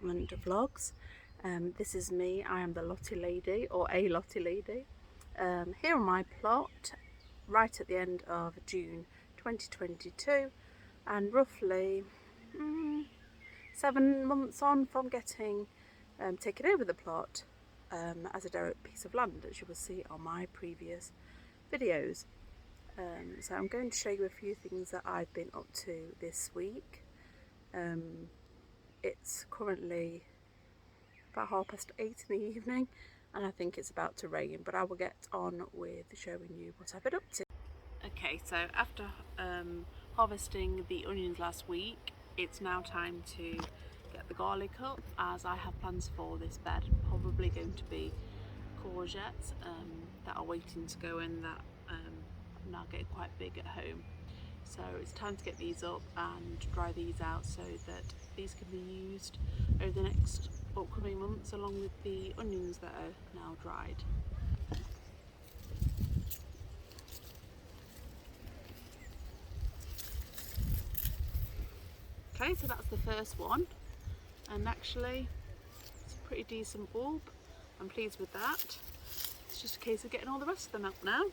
Allotment Vlogs. This is me. I am the Lottie lady, or a Lottie lady. Here on my plot, right at the end of June 2022, and roughly 7 months on from getting taken over the plot as a direct piece of land, as you will see on my previous videos. So I'm going to show you a few things that I've been up to this week. It's currently about 8:30 in the evening and I think it's about to rain, but I will get on with showing you what I've been up to. Okay, so after harvesting the onions last week, it's now time to get the garlic up, as I have plans for this bed. Probably going to be courgettes that are waiting to go in, that now getting quite big at home. So it's time to get these up and dry these out so that these can be used over the next upcoming months, along with the onions that are now dried. Okay, so that's the first one, and actually it's a pretty decent bulb. I'm pleased with that. It's just a case of getting all the rest of them up now.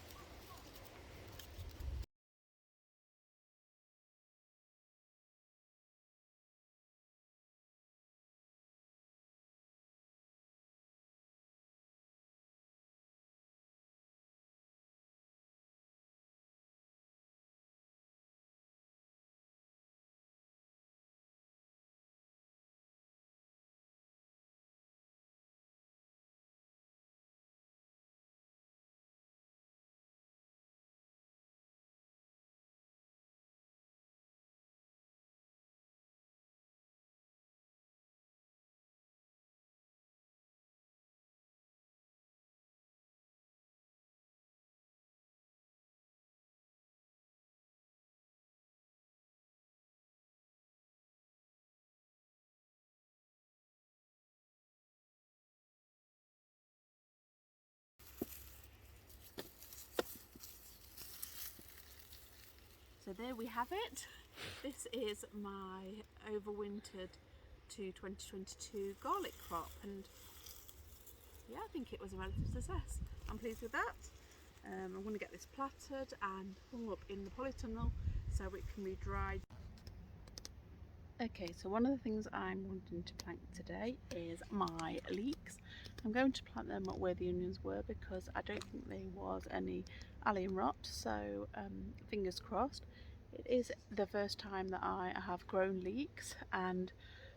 So there we have it. This is my overwintered to 2022 garlic crop, and yeah, I think it was a relative success. I'm pleased with that. I'm going to get this platted and hung up in the polytunnel so it can be dried. Okay, so one of the things I'm wanting to plant today is my leeks. I'm going to plant them where the onions were because I don't think there was any allium rot, so fingers crossed. It is the first time that I have grown leeks, and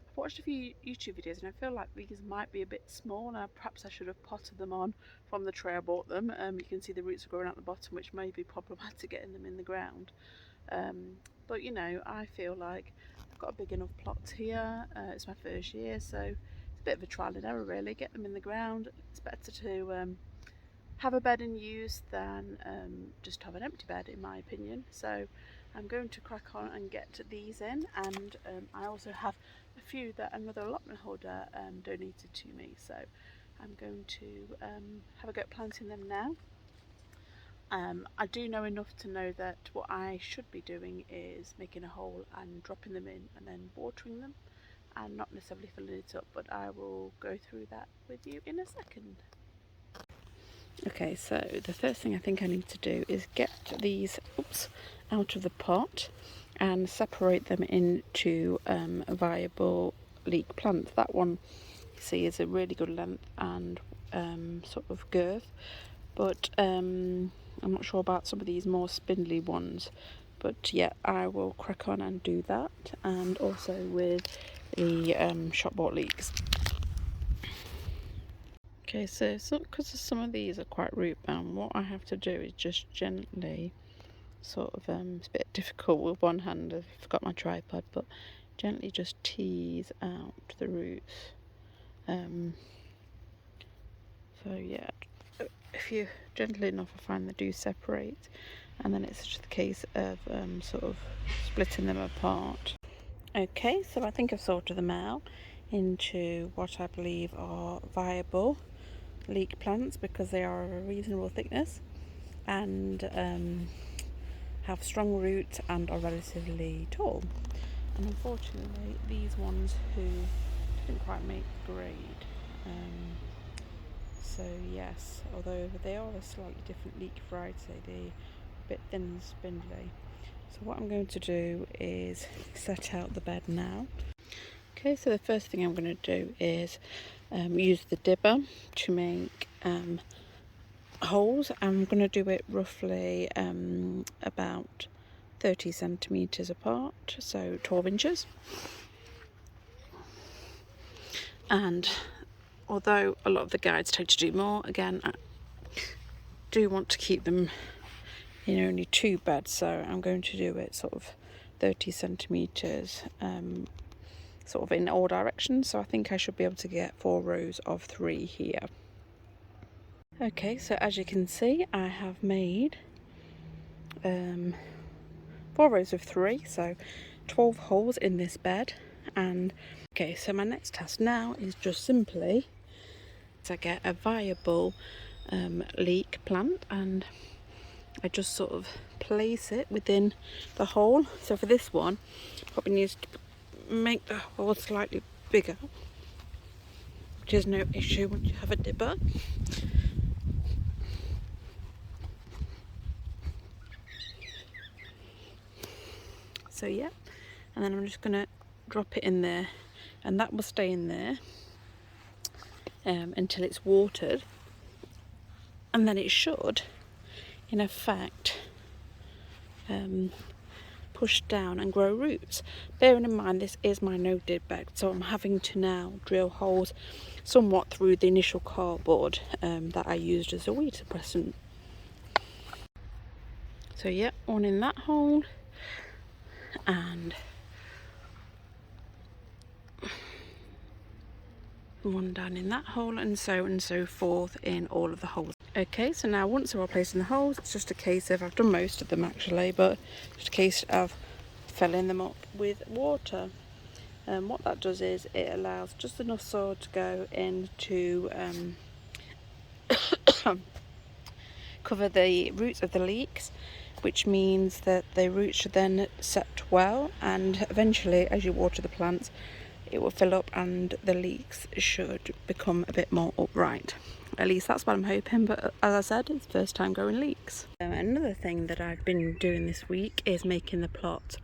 I've watched a few YouTube videos and I feel like these might be a bit small, and perhaps I should have potted them on from the tray I bought them. You can see the roots are growing out the bottom, which may be problematic getting them in the ground. But you know, I feel like I've got a big enough plot here. It's my first year, so it's a bit of a trial and error really. Get them in the ground. It's better to have a bed in use than just have an empty bed, in my opinion. So I'm going to crack on and get these in, and I also have a few that another allotment holder donated to me, so I'm going to have a go at planting them now. I do know enough to know that what I should be doing is making a hole and dropping them in and then watering them, and not necessarily filling it up, but I will go through that with you in a second. Okay, so the first thing I think I need to do is get these out of the pot and separate them into viable leek plants. That one, you see, is a really good length and sort of girth, but I'm not sure about some of these more spindly ones. But yeah, I will crack on and do that, and also with the shop bought leeks. Okay, so because some of these are quite root bound, what I have to do is just gently sort of, it's a bit difficult with one hand, I've forgot my tripod, but gently just tease out the roots. So yeah, if you're gentle enough, I find they do separate, and then it's just a case of sort of splitting them apart. Okay, so I think I've sorted them out into what I believe are viable leek plants, because they are a reasonable thickness and have strong roots and are relatively tall. And unfortunately, these ones who didn't quite make the grade. So yes, although they are a slightly different leek variety, they're a bit thin and spindly. So what I'm going to do is set out the bed now. Okay, so the first thing I'm going to do is use the dibber to make holes. I'm going to do it roughly about 30 centimetres apart, so 12 inches. And although a lot of the guides tend to do more, again, I do want to keep them in only 2 beds, so I'm going to do it sort of 30 centimetres sort of in all directions. So I think I should be able to get 4 rows of 3 here. Okay, so as you can see, I have made 4 rows of 3, so 12 holes in this bed. And okay, so my next task now is just simply to get a viable leek plant, and I just sort of place it within the hole. So for this one, probably needs to make the hole slightly bigger, which is no issue once you have a dibber. So yeah, and then I'm just going to drop it in there, and that will stay in there until it's watered, and then it should in effect push down and grow roots. Bearing in mind this is my no-dib bed, so I'm having to now drill holes somewhat through the initial cardboard that I used as a weed suppressant. So yeah, one in that hole, and one down in that hole, and so forth in all of the holes. Okay, so now once they're all placed in the holes, it's just a case of, I've done most of them actually, but just a case of filling them up with water. And what that does is it allows just enough soil to go in to cover the roots of the leeks, which means that the roots should then set well, and eventually as you water the plants it will fill up and the leeks should become a bit more upright. At least that's what I'm hoping, but as I said, it's first time growing leeks. Another thing that I've been doing this week is making the plot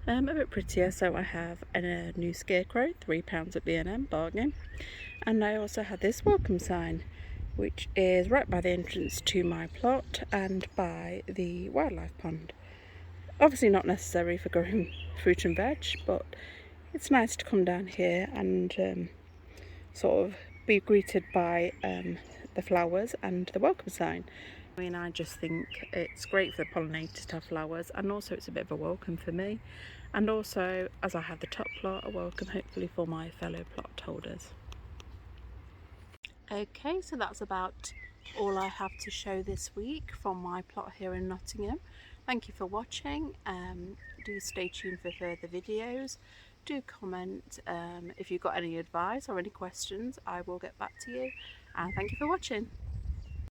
a bit prettier. So I have a new Scarecrow, £3 at B&M, bargain, and I also had this welcome sign, which is right by the entrance to my plot and by the wildlife pond. Obviously not necessary for growing fruit and veg, but it's nice to come down here and sort of be greeted by the flowers and the welcome sign. I mean, I just think it's great for the pollinators to have flowers, and also it's a bit of a welcome for me, and also as I have the top plot, a welcome hopefully for my fellow plot holders. Okay, so that's about all I have to show this week from my plot here in Nottingham. Thank you for watching. Do stay tuned for further videos. Do comment if you've got any advice or any questions. I will get back to you, and thank you for watching.